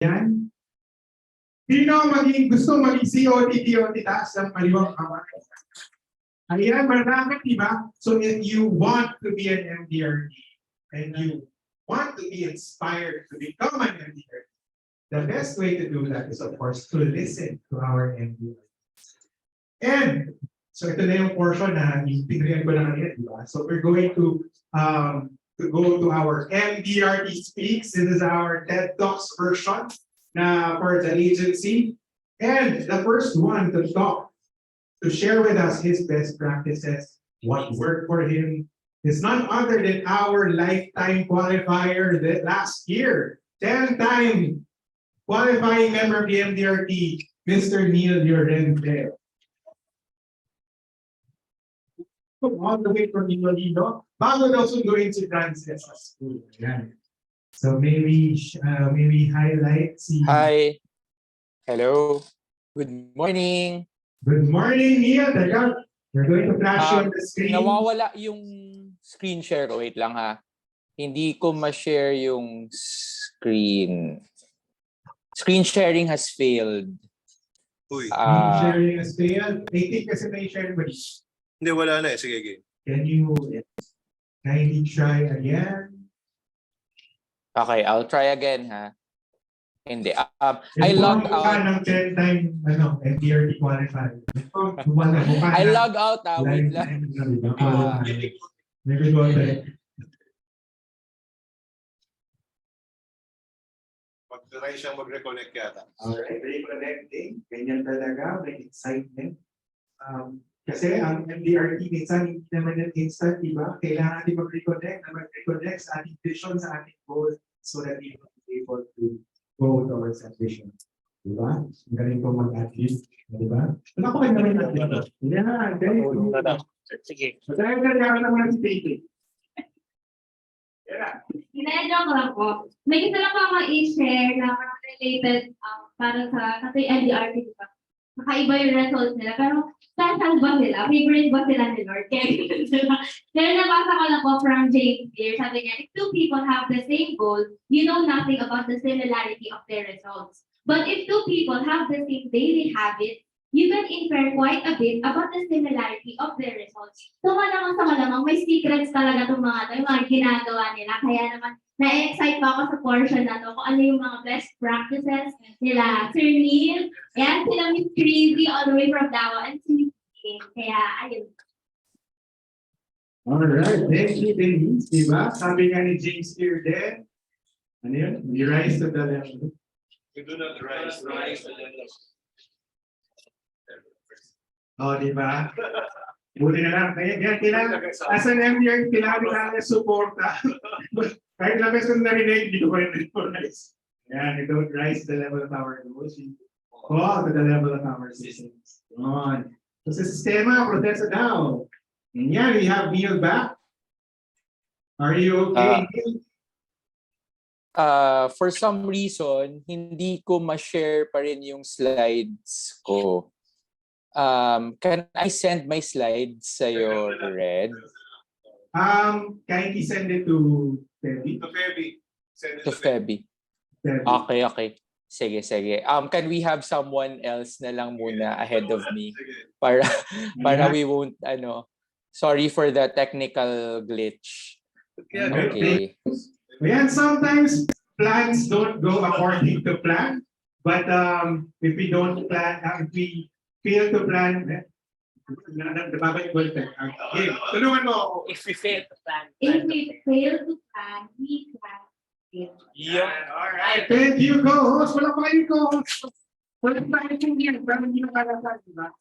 Yan. Sino gusto maging COT taas ng kaliwang kamay? Ayan, marami, diba? So if you want to be an MDRT and you want to be inspired to become an MDRT, the best way to do that is, of course, to listen to our MDRTs. And so ito na yung portion na pinigyan ko na kanina, diba? So we're going to go to our MDRT Speaks. This is our TED Talks version for the agency. And the first one to talk, to share with us his best practices, what worked for him, is none other than our lifetime qualifier that last year, 10-time qualifying member of the MDRT, Mr. Neil Llorente. All the way from Iloilo, bago daw sunduin si Francis sa school. Yan. So maybe highlight si... Hi. Hello. Good morning. Good morning, Neil. We're going to flash you on the screen. Nawawala yung screen share ko. Wait lang ha. Hindi ko ma-share yung screen. Screen sharing has failed. Uy. Screen sharing has failed. I think kasi may share ba? Hindi, wala na eh. Sige, game. Can you kindly try again? Okay, I'll try again ha. Hindi. I logged out. Ng 10-time MDRT qualifier. I logged out. Wait lang. Mag-try siyang mag-reconnect yata. Alright, reconnecting. Ganyan talaga. May excitement. Kasi ang MDRT minsan hindi naman yung instant, diba? Kailangan natin mag-reconnect sa ating vision, sa ating goal so that we will be able to go towards that vision. Diba? Ang galing po mag-achieve. Diba? Wala ko kayo naman natin. Yeah, galing. Sige. Dahil kailangan naman si Tate. Yeah. Sinedyo ko lang po. May isa lang po ako i-share na parang related para sa kasi MDRT, diba? Kakaiba yung results nila. Pero saan ba sila? Favorite ba sila ni Lord? Kaya sila. Pero nabasa ko lang po from James Clear. Sabi niya, if two people have the same goal, you know nothing about the similarity of their results. But if two people have the same daily habits, you can infer quite a bit about the similarity of their results. So malamang may secrets talaga itong mga ginagawa nila. Kaya naman, na-excite pa ako sa portion na to kung ano yung mga best practices nila. Sir Neil, and sila Miss Crizzy all the way from Davao and si kaya ayun. Alright, thank you, Denise. Diba? Sabi nga ni James here din. Ano yun? We rise to the level. We do not rise to the level. Oh, diba? Buti na lang. Kailangan, as an MDR, kailangan suporta. Kahit lang kasi narinig, hindi ko rin recognize. Yan, we don't rise to the level of our goals. We fall to the level of our systems. On. So sa sistema, protesta daw. And yan, we have Neil back. Are you okay? For some reason, hindi ko ma-share pa rin yung slides ko. Can I send my slides sa'yo, Red? Kindly send it to Feby. To Feby. Send it To Feby. Okay. Sige. Can we have someone else na lang muna ahead of me? Para we won't, sorry for the technical glitch. Okay. Ayan, sometimes plans don't go according to plan. But if we don't plan, if we fail to plan, tulungan mo ako. If we fail to plan. If we fail to plan, we can fail. Yeah. Alright, thank you, co-host. Wala pa kayo, co-host. Wala pa kayo yan, pero hindi nakalasan, diba?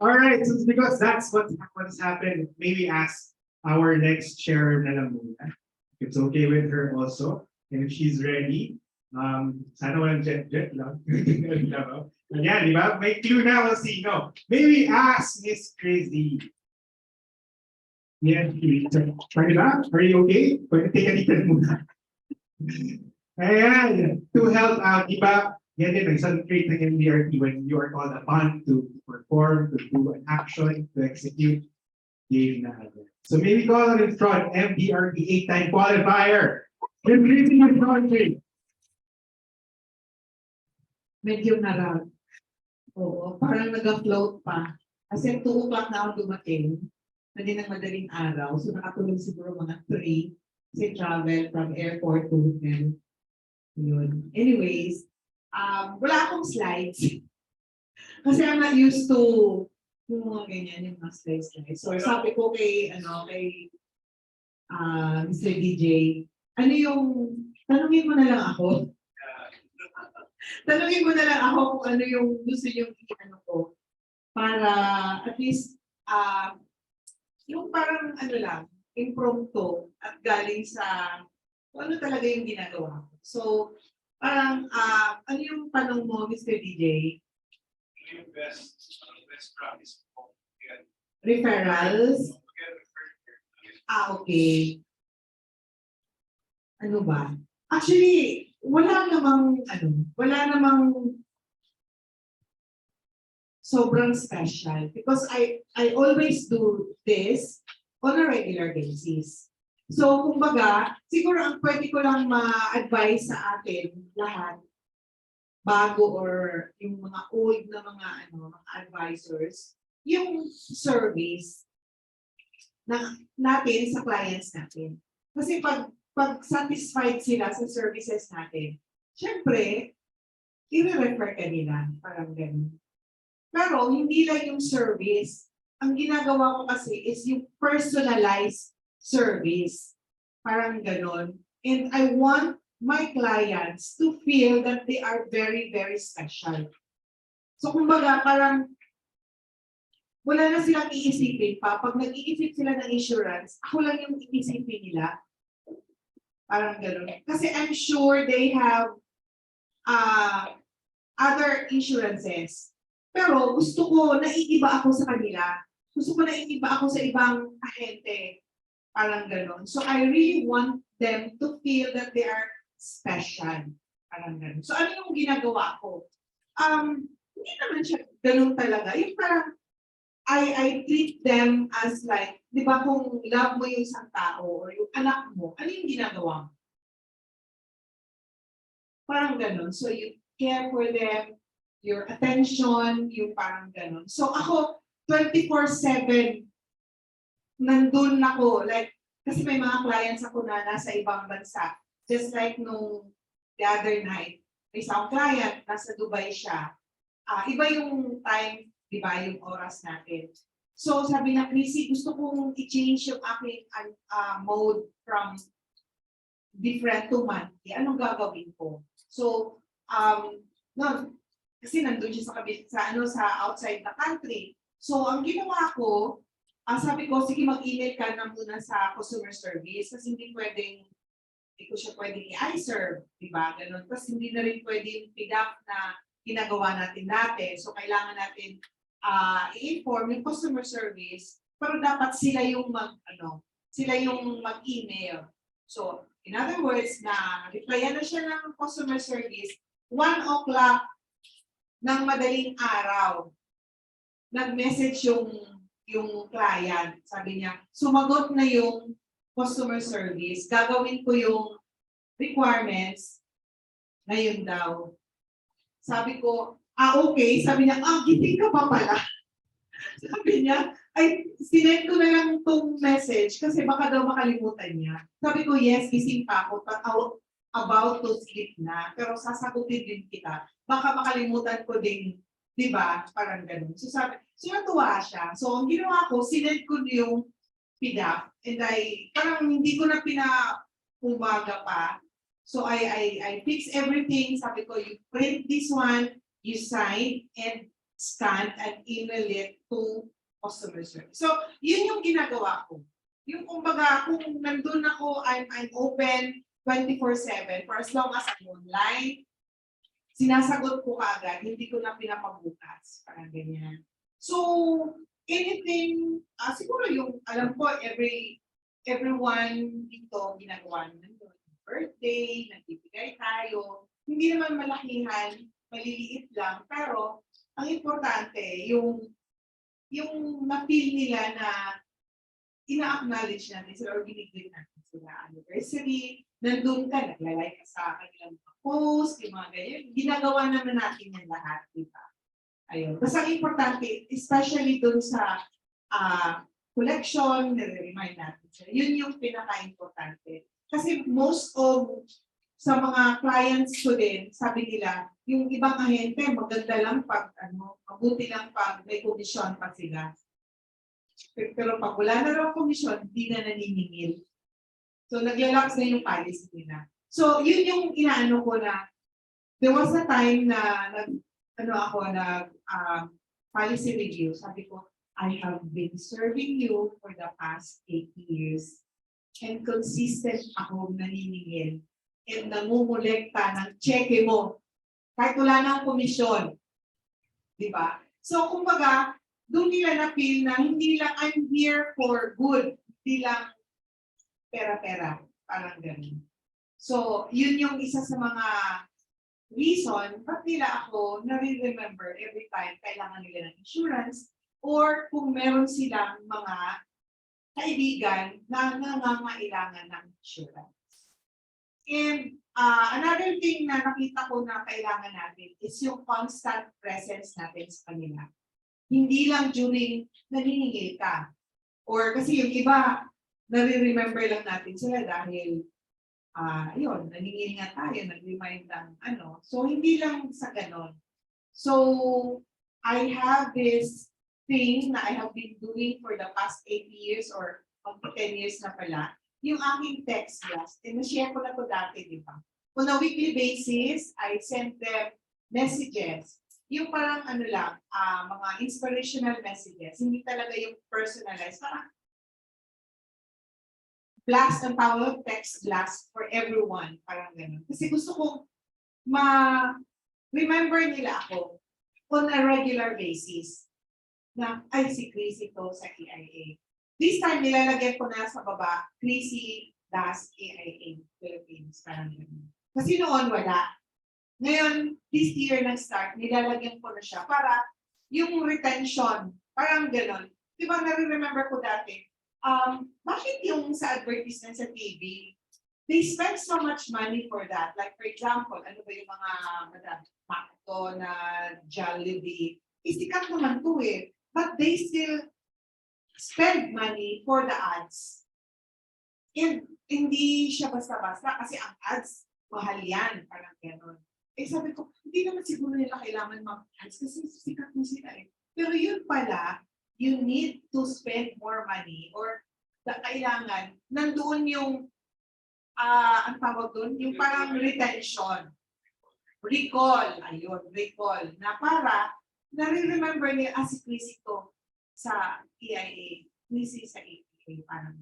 Alright, so because that's what's happened, maybe ask our next chair na lang muna. If it's okay with her also, and if she's ready, sana walang jet lang. Yan, di ba? May clue na kung sino. Maybe ask Miss Crizzy. Yan, di ba? Are you okay? Pwede tika-tika muna. Ayan, to help out, di ba? Yan din, isang trait ng MDRT when you are called upon to perform, to do an action, to execute, game na agad. So maybe call it in front, MDRT 8-time qualifier. Miss Crizzy Biscontri. medyo narag. Oo, parang nag-float pa. Kasi 2 o'clock na ako dumating, hindi ng madaling araw, so nakatulog siguro mga 3 kasi travel from airport to hotel. Yun. Anyways, wala akong slides. Kasi I'm not used to yung mga ganyan, yung mga slides. So sabi ko kay Mr. DJ, ano yung, tanungin mo na lang ako. Tanungin mo na lang ako kung ano yung gusto niyo ano ko. Para at least, yung parang ano lang, impromptu at galing sa kung ano talaga yung ginagawa ko. So, parang, ano yung tanong mo, Mr. DJ? Yung best practice po. Referrals? Okay. Ano ba? Actually, wala namang sobrang special because I always do this on a regular basis. So, kumbaga, siguro ang pwede ko lang ma-advise sa atin lahat bago or yung mga old na mga advisors, yung service natin sa clients natin. Kasi pag satisfied sila sa services natin, syempre, i-refer ka nila, parang ganun. Pero hindi lang yung service. Ang ginagawa ko kasi is yung personalized service. Parang ganun. And I want my clients to feel that they are very, very special. So kumbaga, parang wala na silang iisipin pa. Pag nag-iisip sila ng insurance, ako lang yung iisipin nila. Parang gano'n. Kasi I'm sure they have other insurances. Pero gusto ko, naiiba ako sa kanila. Gusto ko naiiba ako sa ibang ahente. Parang gano'n. So I really want them to feel that they are special. Parang gano'n. So ano yung ginagawa ko? Hindi naman siya gano'n talaga. Yung parang, I treat them as like, di ba kung love mo yung isang tao or yung anak mo, ano yung ginagawa mo? Parang ganun. So you care for them, your attention, yung parang ganun. So ako, 24/7, nandun ako. Like, kasi may mga clients ako na nasa ibang bansa. Just like nung the other night, may isang client, nasa Dubai siya. Iba yung time, di ba, yung oras natin. So sabi na, Crizzy, gusto kong i-change yung aking mode from different to monthly. Anong gagawin ko? So, kasi nandun siya sa outside the country. So ang ginawa ko, sabi ko, sige mag-email ka na muna sa customer service kasi hindi ko siya pwedeng i-serve, di ba? Ganun. Kasi hindi na rin pwedeng pick-up na ginagawa natin dati. So kailangan natin i-inform yung customer service, pero dapat sila yung mag-email. So, in other words, replyan na siya ng customer service, 1 o'clock ng madaling araw. Nag-message yung client. Sabi niya, sumagot na yung customer service. Gagawin ko yung requirements ngayon daw. Sabi ko, okay. Sabi niya, gising ka pa pala. Sabi niya, sinend ko na lang itong message kasi baka daw makalimutan niya. Sabi ko, yes, gising pa ako, about to sleep na, pero sasagutin din kita. Baka makalimutan ko din, di ba? Parang ganun. So natuwa siya. So ang ginawa ko, sinend ko yung PDAP and parang hindi ko na pinaumaga pa. So I fix everything. Sabi ko, you print this one, you sign and scan and email it to customer service. So, yun yung ginagawa ko. Yung kumbaga, kung nandun ako, I'm open 24/7 for as long as I'm online. Sinasagot ko kaagad, hindi ko na pinapabukas. Parang ganyan. So, anything, siguro yung, alam ko, everyone dito ginagawa nandun. Birthday, nagbibigay tayo. Hindi naman malakihan, maliliit lang, pero ang importante, yung na-feel nila na ina-acknowledge natin sila or binigay natin nila anniversary, nandun ka, naglalike ka sa kanilang mga post, yung mga ganyan. Ginagawa naman natin yan lahat, di ba? Ayun. Basta ang importante, especially dun sa collection, nire-remind natin siya. Yun yung pinaka-importante. Kasi most of sa mga clients ko din, sabi nila, yung ibang ahente, maganda lang pag, mabuti lang pag may komisyon pa sila. Pero pag wala na raw komisyon, hindi na naniningil. So, naglalaks na yung policy nila. So, yun yung inaano ko na, there was a time na, policy review. Sabi ko, I have been serving you for the past 8 years. And consistent akong naniningil. And namumulekta ng cheque mo. Kahit wala nang komisyon. Diba? So, kumbaga, doon nila na-feel na hindi lang I'm here for good. Hindi lang pera-pera. Parang ganun. So, yun yung isa sa mga reason ba't nila ako nare-remember every time kailangan nila ng insurance or kung meron silang mga kaibigan na nangangailangan ng insurance. And another thing na nakita ko na kailangan natin is yung constant presence natin sa kanila. Hindi lang during naniningil ka. Or kasi yung iba, nare-remember lang natin sila dahil yun, naningil nga tayo, nag-remind ng ano. So, hindi lang sa ganon. So, I have this thing na I have been doing for the past 8 years or 10 years na pala. Yung aking text blast, na-share ko na to dati, di ba? On a weekly basis, I send them messages. Yung parang ano lang, mga inspirational messages. Hindi talaga yung personalized. Parang blast ang tawag, text blast for everyone. Parang gano'n. Kasi gusto kong ma-remember nila ako on a regular basis na, ay, si Crizzy to sa EIA. This time, nilalagyan ko na sa baba, Crizzy das EIA Philippines. Parang gano'n. Kasi noon, wala. Ngayon, this year nag-start, nilalagyan ko na siya para yung retention, parang gano'n. Diba, nare-remember ko dati, bakit yung sa advertisement sa TV, they spend so much money for that. Like, for example, ano ba yung mga Macdo na Jollibee, isikat naman to eh. But they still spend money for the ads. And hindi siya basta-basta kasi ang ads, mahal yan, parang gano'n. Eh sabi ko, hindi naman siguro nila kailangan mag-ads kasi sikat mo sila eh. Pero yun pala, you need to spend more money or kailangan, nandoon yung, ang tawag doon, yung parang retention. Recall, ayun, recall. Na para, nare-remember niya, si Crizzy to sa EIA, Crizzy sa EIA, parang.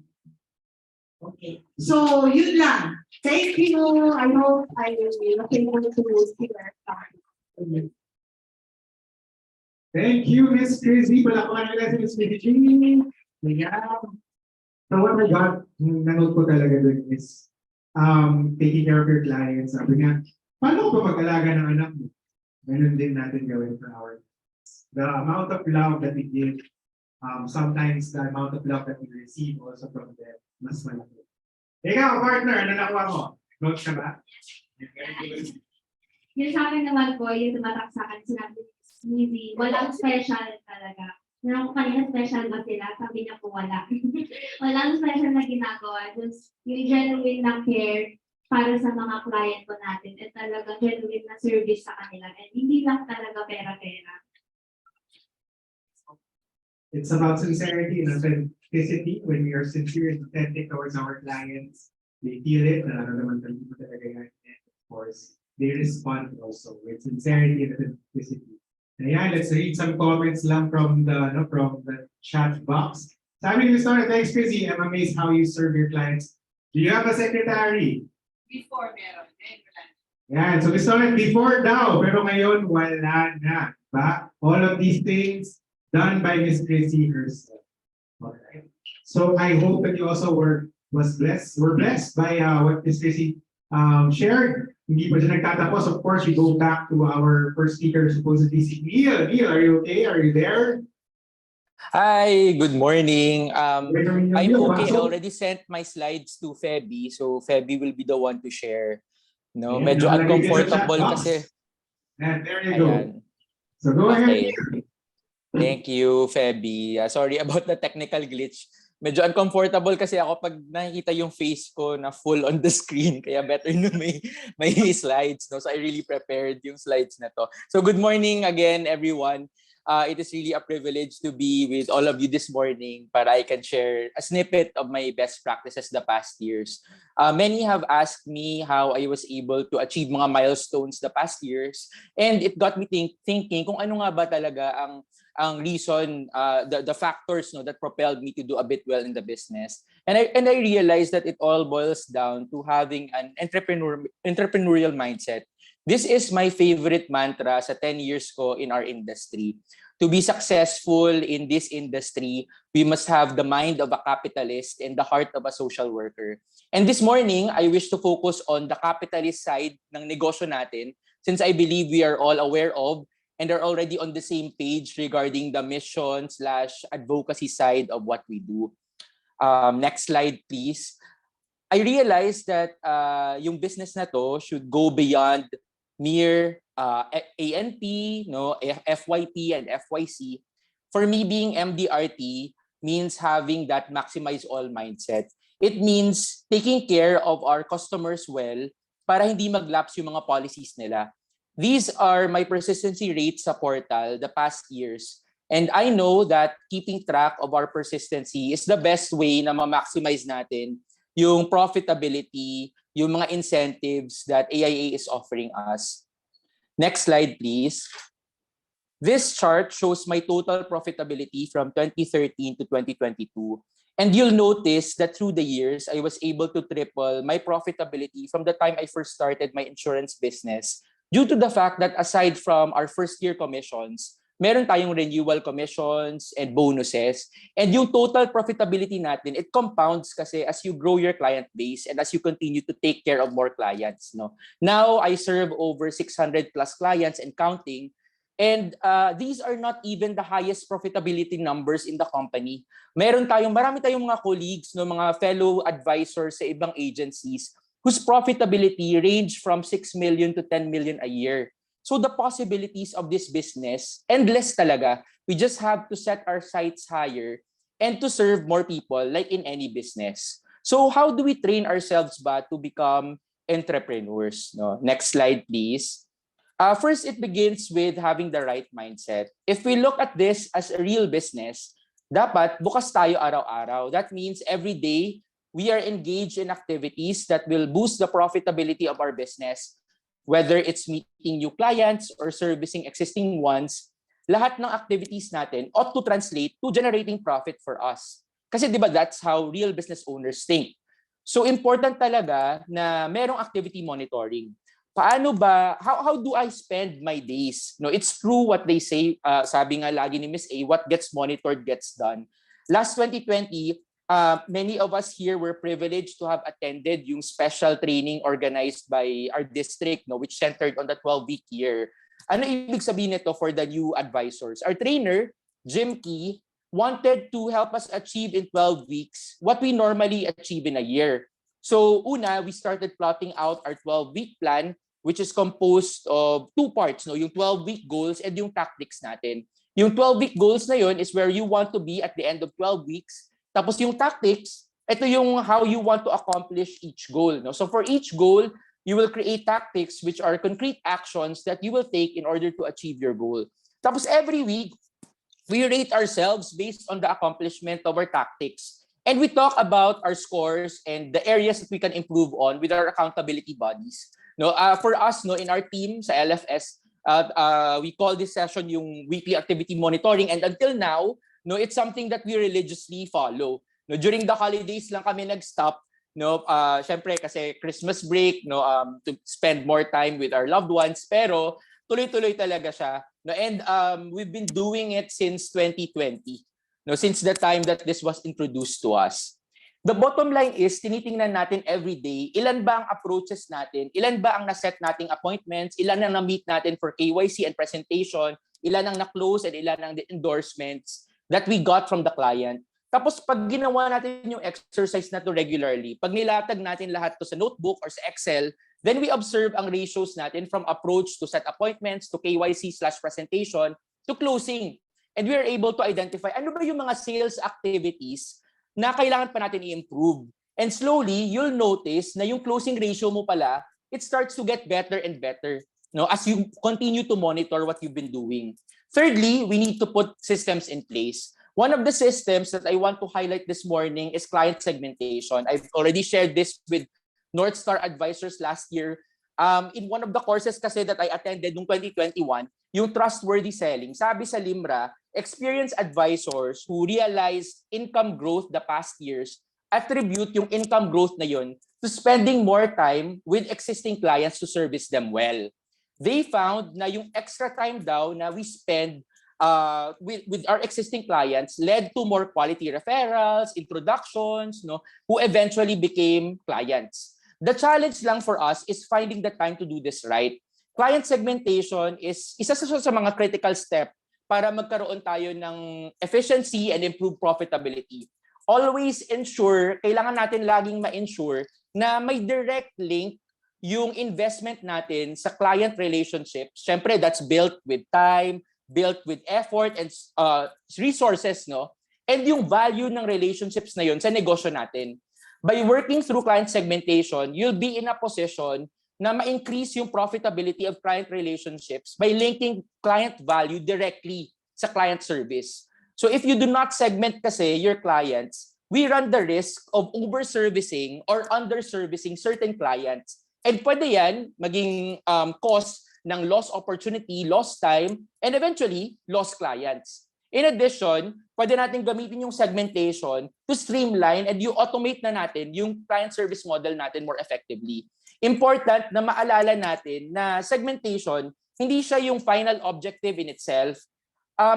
Okay. So, yun lang. Thank you. I hope I will be able to see that. Thank you, Miss Crizzy. Palakpakan nila si Miss Crizzy. Ayan. So what I got, nanood ko talaga doon is taking care of your clients. Sabi nga, paano ko ba mag-alaga ng anak mo? Ganun din natin gawin for our kids. The amount of love that we give, sometimes the amount of love that we receive also from them, mas malaki. Ikaw, partner, ano nakuha mo? Notes ka ba? Yung sa akin naman po, yung tumatak sa akin, sinabi ni walang special talaga. Nung kanina special ba sila? Sabi niya po wala. Walang special na ginagawa. Just yung genuine na care para sa mga client po natin at talagang genuine na service sa kanila. And hindi lang talaga pera-pera. It's about sincerity and authenticity. When we are sincere and authentic towards our clients, they feel it. Nararamdaman talaga yan. And of course, they respond also with sincerity and authenticity. Ayan, let's read some comments lang from the chat box. Sabi ni Mr. Thanks, Crizzy. I'm amazed how you serve your clients. Do you have a secretary? Before meron. Yan, so Mr. before daw, pero ngayon wala na. Ba? All of these things done by Miss Crizzy herself. Alright. So I hope that you also were blessed by what Miss Crizzy shared. Hindi pa siya nagtatapos. Of course, we go back to our first speaker, supposedly si Neil. Neil, are you okay? Are you there? Hi, good morning. I'm okay. I Pasok. already sent my slides to Feby, so Feby will be the one to share. No, Ayan, medyo nakalagay din sa chat uncomfortable kasi. box. And there you go. Ayan. So go ahead. Okay. Thank you, Feby. Sorry about the technical glitch. Medyo uncomfortable kasi ako pag nakikita yung face ko na full on the screen. Kaya better na may slides. No? So I really prepared yung slides na to. So good morning again, everyone. It is really a privilege to be with all of you this morning para I can share a snippet of my best practices the past years. Many have asked me how I was able to achieve mga milestones the past years, and it got me thinking kung ano nga ba talaga ang reason, the factors no that propelled me to do a bit well in the business. And I realized that it all boils down to having an entrepreneurial mindset. This is my favorite mantra sa 10 years ko in our industry. To be successful in this industry, we must have the mind of a capitalist and the heart of a social worker. And this morning, I wish to focus on the capitalist side ng negosyo natin, since I believe we are all aware of and are already on the same page regarding the mission/advocacy side of what we do. Next slide, please. I realized that yung business na to should go beyond mere ANP, no, FYP and FYC. For me, being MDRT means having that maximize all mindset. It means taking care of our customers well para hindi mag-lapse yung mga policies nila. These are my persistency rates sa portal the past years. And I know that keeping track of our persistency is the best way na ma-maximize natin yung profitability, yung mga incentives that AIA is offering us. Next slide, please. This chart shows my total profitability from 2013 to 2022. And you'll notice that through the years, I was able to triple my profitability from the time I first started my insurance business due to the fact that aside from our first year commissions, meron tayong renewal commissions and bonuses. And yung total profitability natin, it compounds kasi as you grow your client base and as you continue to take care of more clients. No? Now, I serve over 600 plus clients and counting. And these are not even the highest profitability numbers in the company. Marami tayong mga colleagues, no, mga fellow advisors sa ibang agencies whose profitability range from 6 million to 10 million a year. So the possibilities of this business, endless talaga. We just have to set our sights higher and to serve more people like in any business. So how do we train ourselves ba to become entrepreneurs? No? Next slide, please. First, it begins with having the right mindset. If we look at this as a real business, dapat bukas tayo araw-araw. That means every day, we are engaged in activities that will boost the profitability of our business. Whether it's meeting new clients or servicing existing ones, lahat ng activities natin ought to translate to generating profit for us. Kasi di ba that's how real business owners think. So important talaga na merong activity monitoring. Paano ba, how do I spend my days? No, it's true what they say, sabi nga lagi ni Miss A, what gets monitored gets done. Last 2020, many of us here were privileged to have attended yung special training organized by our district, no, which centered on the 12-week year. Ano ibig sabihin nito for the new advisors? Our trainer, Jim Key, wanted to help us achieve in 12 weeks what we normally achieve in a year. So una, we started plotting out our 12-week plan, which is composed of two parts, no, yung 12-week goals and yung tactics natin. Yung 12-week goals na yun is where you want to be at the end of 12 weeks. Tapos yung tactics, ito yung how you want to accomplish each goal. No? So for each goal, you will create tactics which are concrete actions that you will take in order to achieve your goal. Tapos every week, we rate ourselves based on the accomplishment of our tactics. And we talk about our scores and the areas that we can improve on with our accountability bodies. No, for us, no, in our team sa LFS, we call this session yung weekly activity monitoring. And until now, no, it's something that we religiously follow. No, during the holidays lang kami nag-stop. No, syempre kasi Christmas break, no, to spend more time with our loved ones. Pero tuloy-tuloy talaga siya. No, and we've been doing it since 2020. No, since the time that this was introduced to us. The bottom line is, tinitingnan natin every day, ilan ba ang approaches natin, ilan ba ang naset nating appointments, ilan ang na-meet natin for KYC and presentation, ilan ang na-close and ilan ang endorsements. that we got from the client. Tapos pag ginawa natin yung exercise na to regularly, pag nilatag natin lahat to sa notebook or sa Excel, then we observe ang ratios natin from approach to set appointments to KYC/presentation to closing. And we are able to identify ano ba yung mga sales activities na kailangan pa natin i-improve. And slowly, you'll notice na yung closing ratio mo pala, it starts to get better and better, no, as you continue to monitor what you've been doing. Thirdly, we need to put systems in place. One of the systems that I want to highlight this morning is client segmentation. I've already shared this with North Star Advisors last year. In one of the courses kasi that I attended noong 2021, yung trustworthy selling. Sabi sa LIMRA, experienced advisors who realized income growth the past years attribute yung income growth na yun to spending more time with existing clients to service them well. They found na yung extra time daw na we spend with our existing clients led to more quality referrals, introductions, no, who eventually became clients. The challenge lang for us is finding the time to do this right. Client segmentation is isa sa mga critical step para magkaroon tayo ng efficiency and improve profitability. Always ensure, kailangan natin laging ma-ensure na may direct link yung investment natin sa client relationships. Siyempre, that's built with time, built with effort and resources, no? And yung value ng relationships na yun sa negosyo natin. By working through client segmentation, you'll be in a position na ma-increase yung profitability of client relationships by linking client value directly sa client service. So if you do not segment kasi your clients, we run the risk of over-servicing or under-servicing certain clients. And pwede yan maging cause ng lost opportunity, lost time, and eventually, lost clients. In addition, pwede natin gamitin yung segmentation to streamline and you automate na natin yung client service model natin more effectively. Important na maalala natin na segmentation, hindi siya yung final objective in itself.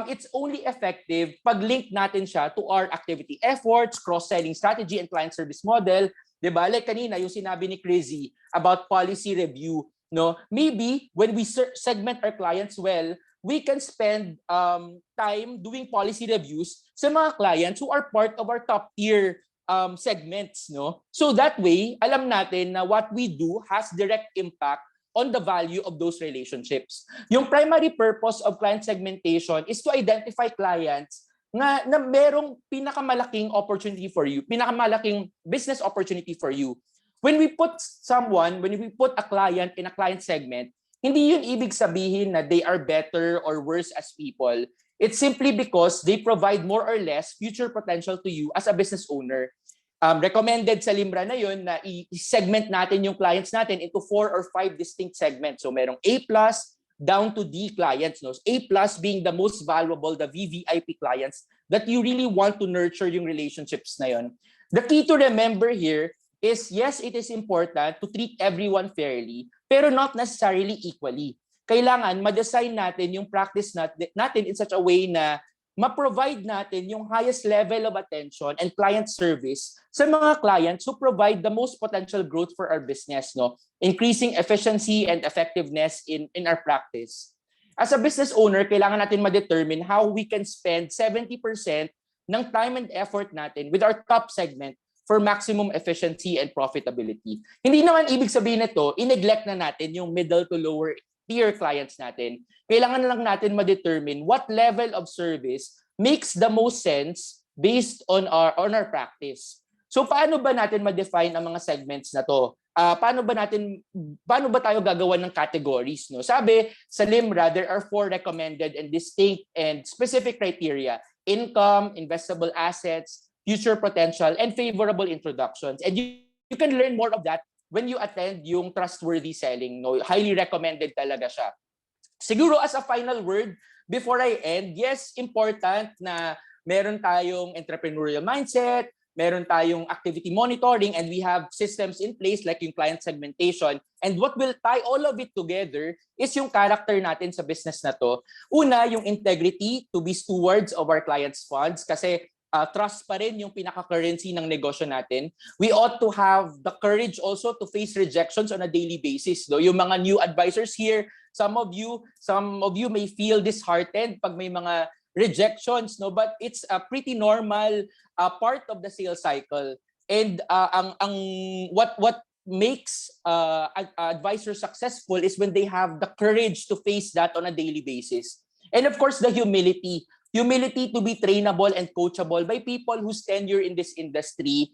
It's only effective pag link natin siya to our activity efforts, cross-selling strategy, and client service model. Diba? Like kanina, yung sinabi ni Crizzy about policy review. No? Maybe when we segment our clients well, we can spend time doing policy reviews sa mga clients who are part of our top tier segments. No? So that way, alam natin na what we do has direct impact on the value of those relationships. Yung primary purpose of client segmentation is to identify clients na merong pinakamalaking opportunity for you, pinakamalaking business opportunity for you. When we put a client in a client segment, hindi yun ibig sabihin na they are better or worse as people. It's simply because they provide more or less future potential to you as a business owner. Recommended sa LIMRA na yun na i-segment natin yung clients natin into 4 or 5 distinct segments. So merong A+ down to D clients. No? A+ being the most valuable, the VVIP clients that you really want to nurture yung relationships na yun. The key to remember here is, yes, it is important to treat everyone fairly, pero not necessarily equally. Kailangan ma-design natin yung practice natin in such a way na ma-provide natin yung highest level of attention and client service sa mga clients who provide the most potential growth for our business, no? Increasing efficiency and effectiveness in our practice. As a business owner, kailangan natin ma-determine how we can spend 70% ng time and effort natin with our top segment for maximum efficiency and profitability. Hindi naman ibig sabihin nito, i-neglect na natin yung middle to lower tier clients natin. Kailangan lang natin ma-determine what level of service makes the most sense based on our practice. So paano ba natin ma-define ang mga segments na to? Paano ba tayo gagawa ng categories, no? Sabi sa LIMRA, there are 4 recommended and distinct and specific criteria: income, investable assets, future potential, and favorable introductions. And you can learn more of that when you attend yung trustworthy selling. No, highly recommended talaga siya. Siguro as a final word, before I end, yes, important na meron tayong entrepreneurial mindset, meron tayong activity monitoring, and we have systems in place like yung client segmentation. And what will tie all of it together is yung character natin sa business na to. Una, yung integrity to be stewards of our clients' funds kasi trust pa rin yung pinaka-currency ng negosyo natin. We ought to have the courage also to face rejections on a daily basis. No? Yung mga new advisors here, some of you may feel disheartened pag may mga rejections, no, but it's a pretty normal part of the sales cycle. And what makes advisors successful is when they have the courage to face that on a daily basis. And of course, the humility to be trainable and coachable by people whose tenure in this industry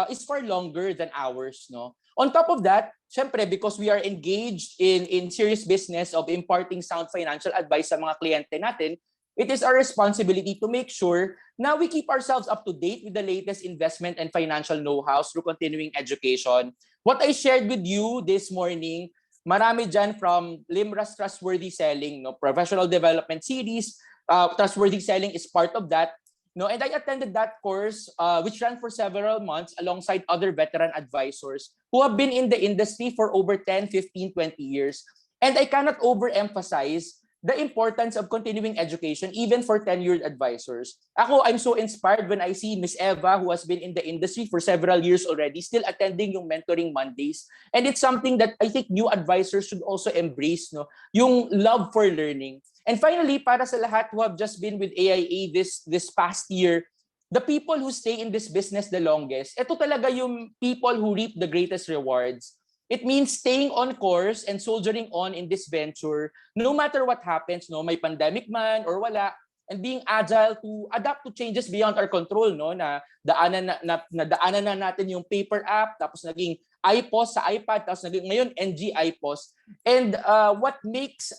is far longer than ours, no. On top of that, syempre, because we are engaged in serious business of imparting sound financial advice sa mga kliyente natin, it is our responsibility to make sure na we keep ourselves up to date with the latest investment and financial know-how through continuing education. What I shared with you this morning, marami dyan from Limra's Trustworthy Selling, no, professional development series. Trustworthy Selling is part of that. No, and I attended that course, which ran for several months alongside other veteran advisors who have been in the industry for over 10, 15, 20 years. And I cannot overemphasize the importance of continuing education even for tenured advisors. I'm so inspired when I see Miss Eva, who has been in the industry for several years already, still attending yung Mentoring Mondays. And it's something that I think new advisors should also embrace, no? Yung love for learning. And finally, para sa lahat who have just been with AIA this past year, the people who stay in this business the longest, ito talaga yung people who reap the greatest rewards. It means staying on course and soldiering on in this venture, no matter what happens, no, may pandemic man or wala, and being agile to adapt to changes beyond our control, no, na daanan na natin yung paper app, tapos naging iPOS sa iPad, tapos naging ngayon NG iPOS. And what makes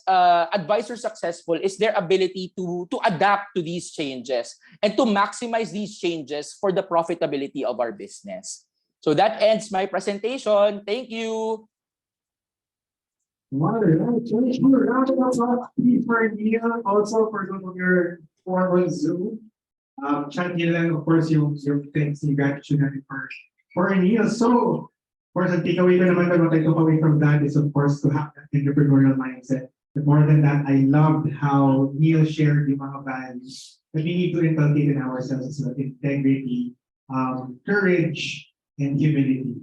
advisors successful is their ability to adapt to these changes and to maximize these changes for the profitability of our business. So that ends my presentation. Thank you. All right, thank you. Round of applause, please, for Neil, also for those of your on Zoom. Chat nyo lang, of course, yung thanks and gratitude natin for Neil. So, of course, ang takeaway ko naman, what I took away from that is, of course, to have that entrepreneurial mindset. But more than that, I loved how Neil shared yung mga values that we need to inculcate in ourselves as well: integrity, courage, and humility.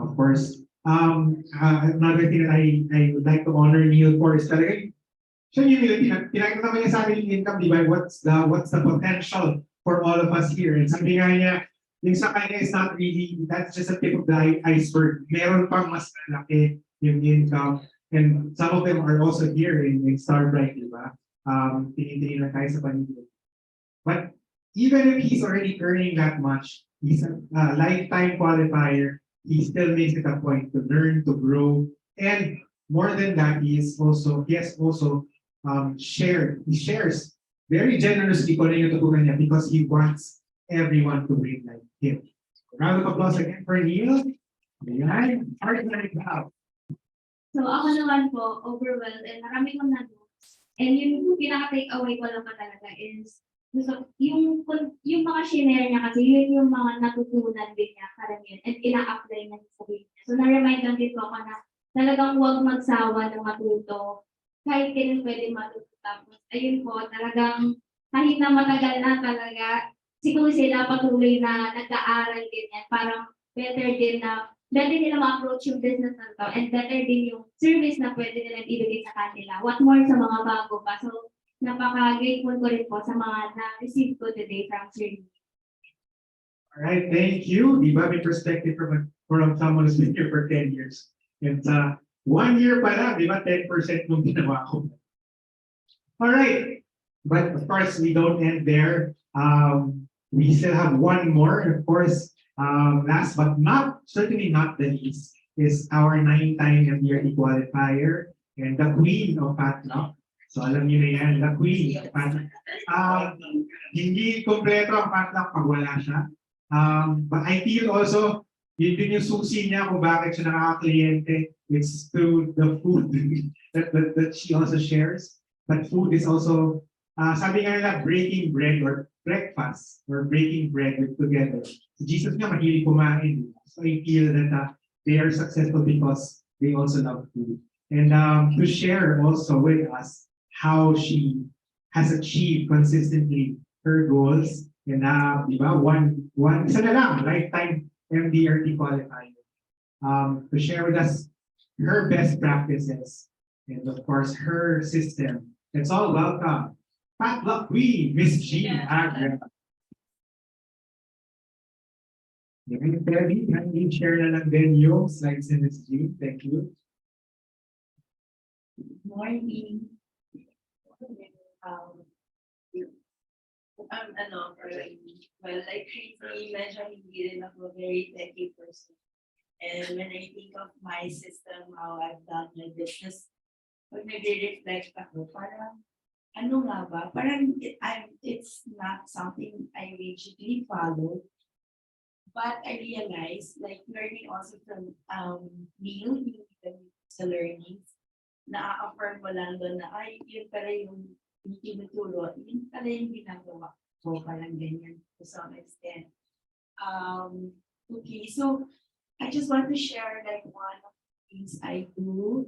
Of course, another thing that I would like to honor Neil for is talaga siya humility. Pinakita naman niya sa amin yung income, di ba? What's the potential for all of us here? And sabi nga niya, yung sa kanya is not really, that's just a tip of the iceberg. Meron pang mas malaki yung income. And some of them are also here in Starbright, di ba? Tinitingin lang tayo sa paligid. But even if he's already earning that much, he's a lifetime qualifier. He still makes it a point to learn, to grow, and more than that, he has also shared. He shares very generously kung ano yung natutunan niya because he wants everyone to win like him. Round of applause again for Neil. Ayan, hard na rin daw. So ako naman po, overwhelmed, and marami kong na-notes. And yung pinaka-take away ko lang pa talaga is yung mga shinare niya kasi yun yung mga natutunan din niya karamihan and ina-apply niya sa sarili niya. So na-remind lang din ko ako na talagang huwag magsawa ng matuto. Kahit kailan pwede matuto. Tapos ayun po, talagang kahit na matagal na talaga, siguro sila patuloy na nag-aaral din yan. Parang better nila ma-approach yung business na to and better din yung service na pwede nila ibigay sa kanila. What more sa mga bago pa. So napaka-grateful ko rin po sa mga na-receive ko today from Sir. All right, thank you. Di ba, may perspective from someone who's been here for 10 years. And 1 year pa lang, di ba, 10% nung ginawa ko. All right, but of course, we don't end there. We still have one more, of course. Last but certainly not the least, is our 9-time MDRT qualifier and the queen of Fatlock. So alam niyo na yan, the queen of Fatlock. Hindi kompleto ang Fatlock pag wala siya. But I feel also, yun din yung susi niya kung bakit siya nakaka-kliyente. It's through the food that she also shares. But food is also, sabi nga nila, breaking bread or breakfast or breaking bread together. So Jesus nga mahilig kumain. So I feel that they are successful because they also love food. And to share also with us how she has achieved consistently her goals. And di ba, isa na lang, lifetime MDRT qualifier. To share with us her best practices and of course her system. It's all welcome. Potluck Queen, Miss Jean Agra. Yung Terry, kindly share na lang din yung slides in Miss Jean. Thank you. Morning. Um, well, like Crizzy, medyo hindi rin ako very techy person. And when I think of my system, how I've done my business, pag nag-reflect ako, parang, ano nga ba? Parang it's not something I rigidly follow. But I realized, like learning also from Neil, sa learnings, na-affirm mo lang doon na, ay, yun pala yung tinuturo, yun pala yung ginagawa ko, parang ganyan, to some extent. Okay, so I just want to share like one of the things I do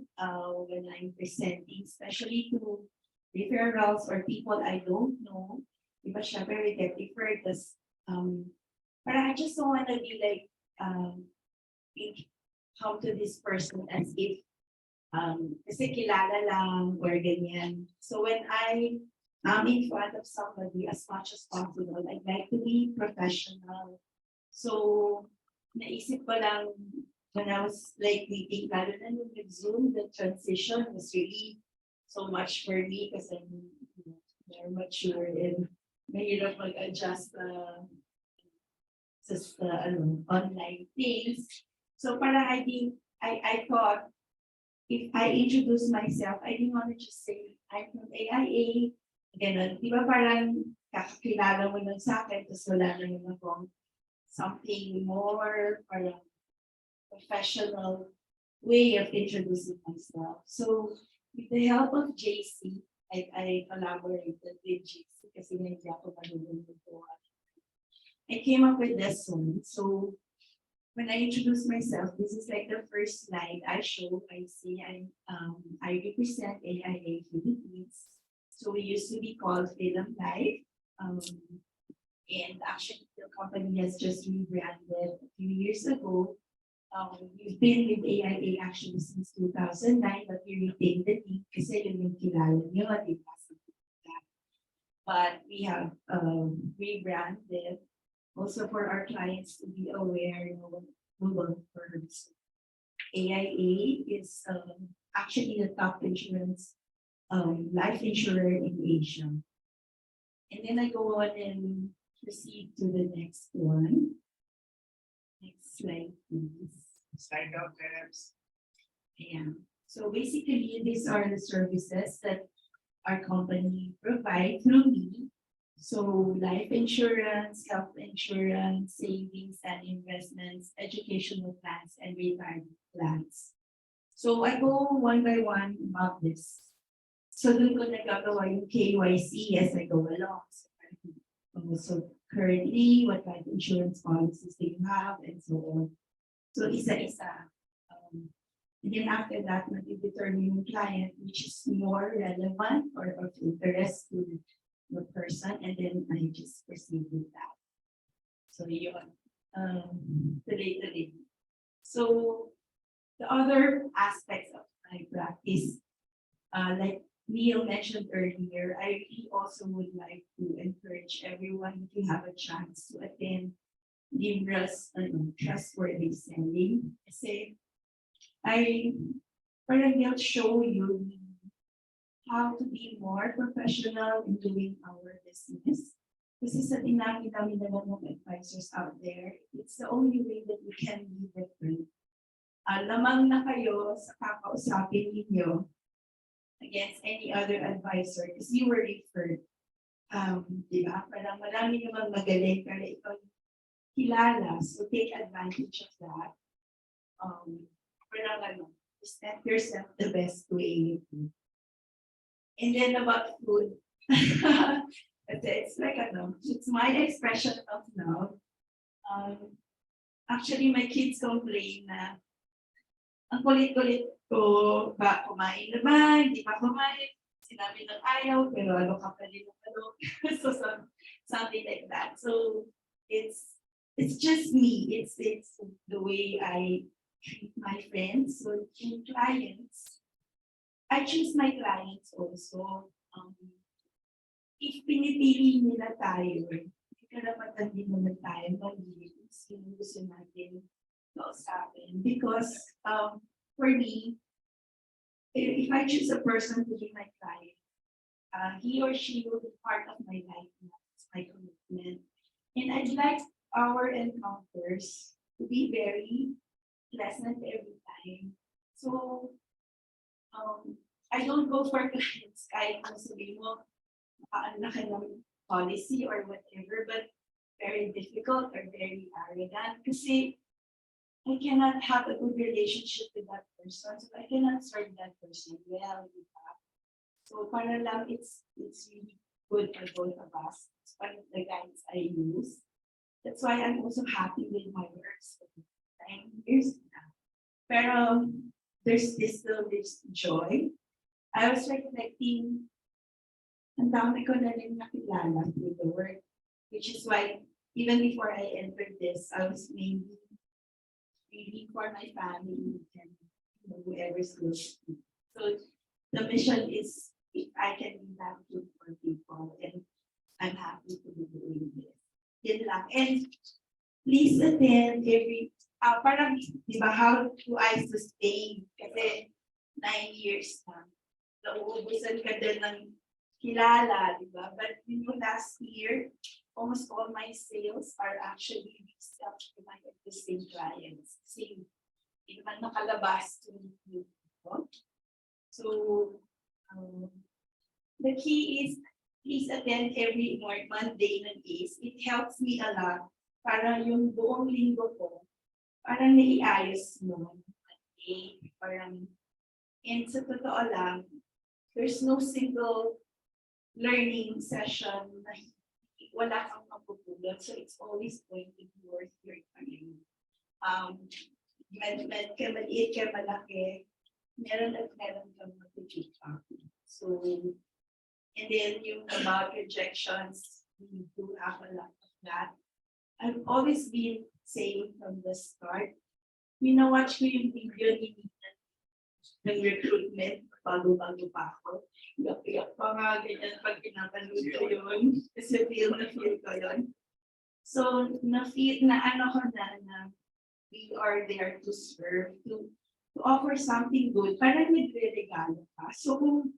when I'm presenting, especially to referrals or people I don't know. Diba syempre we get referred as, but I just don't want to be like, come to this person as if kasi kilala lang or ganyan. So when I am in front of somebody, as much as possible, I'd like to be professional. So naisip ko lang when I was like meeting, lalo na nung nag-Zoom, the transition was really so much for me kasi they're mature and mahirap mag-adjust sa online things. So para I thought, if I introduce myself, I didn't want to just say, I'm from AIA, gano'n. Di ba parang kakakilala mo lang sa akin, tapos wala na yung akong something more, parang professional way of introducing myself. So with the help of JC, I collaborated with JC kasi hindi ako marunong dito. I came up with this one. So when I introduce myself, this is like the first slide I show. I say I represent AIA Philippines. So we used to be called Film Life. And actually the company has just rebranded a few years ago. We've been with AIA actually since 2009, but we retained the name kasi yun yung kilala nyo, di ba? But we have rebranded also for our clients to be aware, Google firms. AIA is actually the top insurance life insurer in Asia. And then I go on and proceed to the next one. Next slide, please. Slide out, Terms. Yeah. So basically, these are the services that our company provide through me. So life insurance, health insurance, savings and investments, educational plans, and retirement plans. So I go one by one about this. So dun ko nagagawa yung KYC as I go along. So currently, what life insurance policies do you have, and so on. So isa-isa. And then after that, determine yung client which is more relevant or of interest to the person, and then I just proceed with that. So yun, today. So the other aspects of my practice, like Neil mentioned earlier, I really also would like to encourage everyone, if you have a chance to attend Libra's trustworthy selling. Kasi they'll show you how to be more professional in doing our business. Kasi sa dinami-dami naman ng advisors out there, it's the only way that we can be different. Lamang na kayo sa kakausapin ninyo against any other advisor because you were referred. Diba? Parang marami namang magaling pero ikaw kilala, so take advantage of that. Present yourself the best way. And then about food, it's like it's my expression of love. Actually, my kids complain na ang kulit-kulit ko, ba kumain na ba, hindi pa kumain, sinabi ng ayaw, pero ano ka pa rin so something like that. So it's just me. It's the way I treat my friends. So in clients, I choose my clients also. if pinipili nila tayo, karapatan din naman tayo mag-iit kung gusto natin kausapin. Because for me, if I choose a person to be my client, he or she will be part of my life. That's my commitment. And I'd like our encounters to be very pleasant every time. So, I don't go for clients kahit kung sabihin mo, ang laki ng policy or whatever, but very difficult or very arrogant. Kasi I cannot have a good relationship with that person, so I cannot serve that person well. So para lang it's really good for both of us. It's one of the guides I use. That's why I'm also happy with my works. 9 years now. Pero there's still this joy. I was reflecting, ang dami ko na rin nakilala through the work, which is why even before I entered this, I was mainly for my family and whoever's close to me. So the mission is if I can be that good for people, and I'm happy to be doing this. Yun lang. And please attend every, parang, di ba, how do I sustain? Kasi 9 years na. Nauubusan ka din ng kilala, di ba? But last year, almost all my sales are actually reached to my existing clients. Kasi hindi naman nakalabas to you. So, the key is please attend every Monday ng ACE. It helps me a lot para yung buong linggo ko, parang naiayos mo. Okay? Parang, and sa totoo lang, there's no single learning session na wala kang mapupulot. So it's always going to be worth your time. Med ka maliit ka malaki, meron at meron kang mag-pick up. So, and then yung about rejections, we do have a lot of that. I've always been saying from the start, watch ko yung video ni Nina ng recruitment, bago-bago pa ako. Iyak-iyak pa nga ganyan pag pinapanood ko yun. Kasi feel ko yun. So, na-feel na ano ko na we are there to serve, to offer something good. Parang nagre-regalo ka. So, kung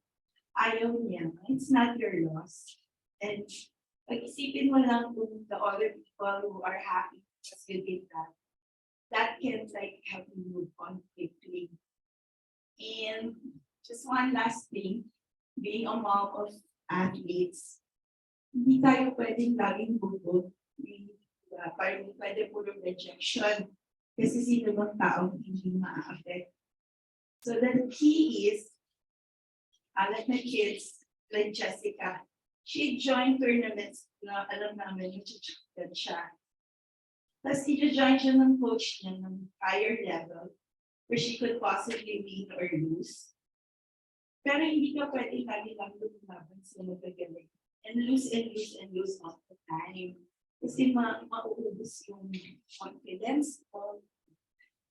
ayaw niya, it's not your loss. And pag-isipin mo lang kung the other people who are happy as you did that can like help you move on quickly. And just one last thing, being a mom of athletes, hindi tayo pwedeng laging bubog. Parang pwede puro rejection. Kasi sino bang taong hindi ma-affect. So the key is, like my kids, like Jessica, she joined tournaments na alam namin yung champion siya. Tapos i-join siya ng coach niya ng higher level where she could possibly win or lose. Pero hindi ka pwede lagi lang lumaban sa magagaling. And lose all the time. Kasi mauubos yung confidence.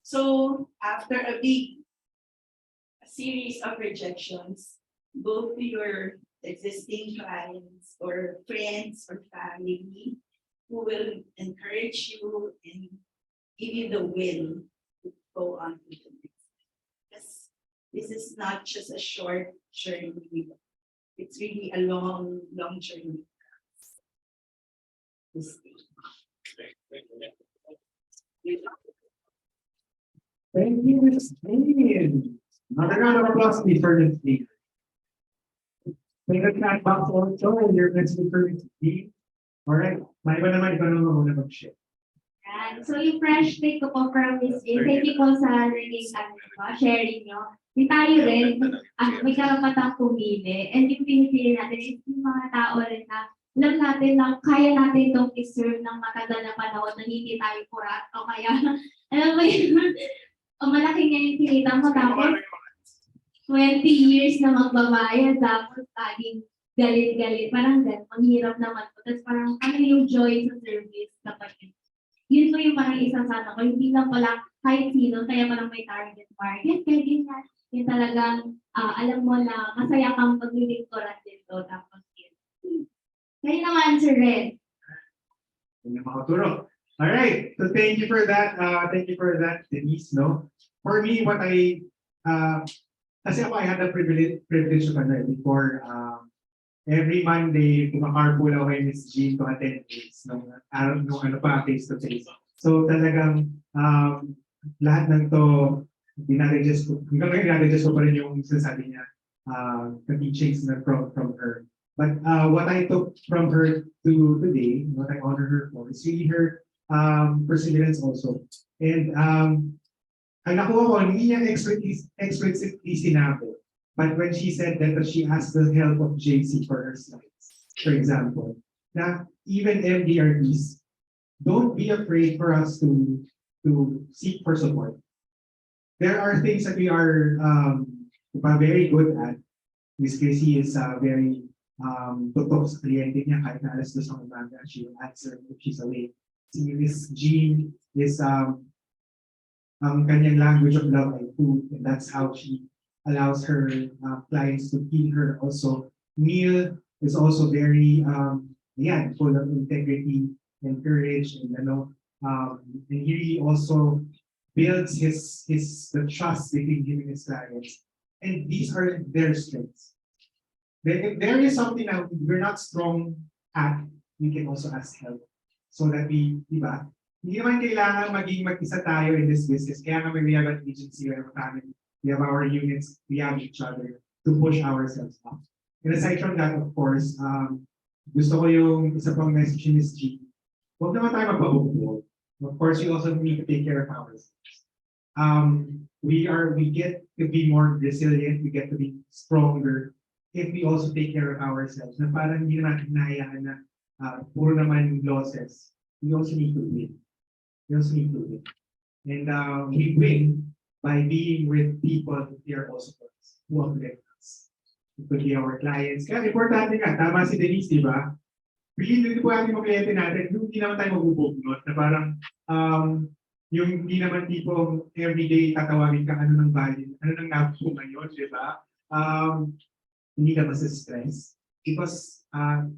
So after a series of rejections, both to your existing clients or friends or family who will encourage you and give you the will to go on to the next. Because this is not just a short journey. It's really a long, long journey. Thank you, Ms. Jane. Another round of applause, please, for Ms. Jane. May nag-chat box also, and your next speaker is Jane. All right, may iba naman, ikaw naman muna mag-share. Yan. So yung fresh take ko po from Miss Jane, thank you po sa naging sharing nyo. Di tayo rin, may karapatang pumili. And yung pinipili natin is yung mga tao rin na alam natin na kaya natin itong iserve ng matagal na panahon na hindi tayo kurat o kaya, alam mo yun, malaki nga yung kinita mo tapos 20 years na magbabayad tapos laging galit-galit. Parang ganun, manghirap naman po. Tapos parang ano yung joy sa service kapag yun po yung parang isang sana ko. Hindi lang pala kahit sino, kaya parang may target market. Kaya ganyan, yung talagang alam mo na masaya kang paglilingkuran dito. Tapos yun, Kayo naman, Sir Red. Yun ang makaturo. All right. So thank you for that. Thank you for that, Denise. No, for me, kasi ako, I had the privilege of before. Every Monday, kumakarpool ako kay Miss Jean to attend this nung ano pa, face to face. So talagang lahat ng to, dinadadjust ko. Hanggang ngayon, dinadadjust ko pa rin yung sinasabi niya, the teachings na from her. But what I took from her today, what I honor her for, is really her perseverance also. And ang nakuha ko, hindi niya explicitly sinabi. But when she said that she asked the help of JC for her slides, for example, na even MDRTs, don't be afraid for us to seek for support. There are things that we are very good at. Miss Crizzy is very totoo sa kliyente niya kahit na alas dos ng umaga, she will answer if she's awake. Si Miss Jean is ang kanyang language of love ay food, and that's how she allows her clients to feed her also. Neil is also very full of integrity and courage, and and he really also builds the trust between him and his clients. And these are their strengths. If there is something that we're not strong at, we can also ask help. So that di ba? Hindi naman kailangan maging mag-isa tayo in this business. Kaya nga we have an agency, we have a family. We have our units, we have each other to push ourselves up. And aside from that, of course, gusto ko yung isa pang message ni Ms. G. Huwag naman tayo magpabugbog. Of course, we also need to take care of ourselves. We get to be more resilient, we get to be stronger if we also take care of ourselves. Na parang hindi natin hinahayaan na puro naman losses. We also need to win. We also need to win. And we win by being with people who are also us, who uplift us. It could be our clients. Kaya importante nga, tama si Denise, di ba? Really, po ang mga kliyente natin, yung hindi naman tayo mabubugnot, na parang yung hindi naman tipong everyday tatawagin ka ano ng value, ano ng nabubo ngayon, di ba? Hindi ka stress. Because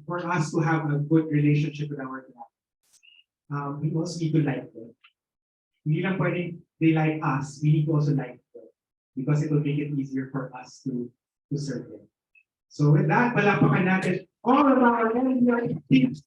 for us to have a good relationship with our clients, we also need to like them. Hindi lang pwedeng they like us, we need to also like them because it will make it easier for us to serve them. So with that, palakpakan natin all of our MDRTs.